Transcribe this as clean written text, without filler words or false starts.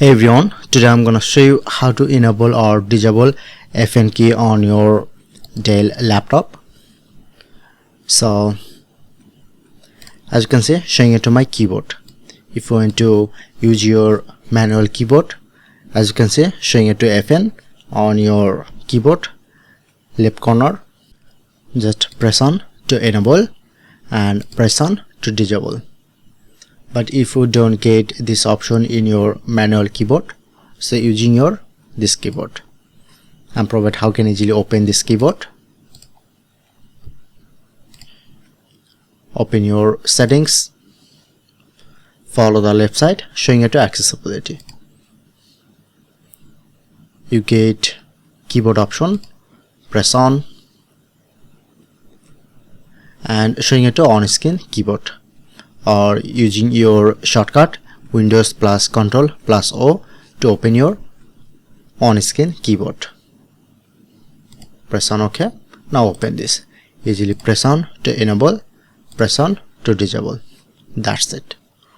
Hey everyone, today I'm gonna show you how to enable or disable FN key on your Dell laptop. So as you can see, showing it to my keyboard. If you want to use your manual keyboard, as you can see, showing it to FN on your keyboard left corner, just press on to enable and press on to disable. But if you don't get this option in your manual keyboard, so using this keyboard, and provide how can easily open this keyboard. Open your settings, follow the left side showing it to accessibility. You get keyboard option, press on and showing it to on screen keyboard, or using your shortcut Windows plus Control plus O to open your on-screen keyboard. Press on OK. Now open this. Easily press on to enable, press on to disable. That's it.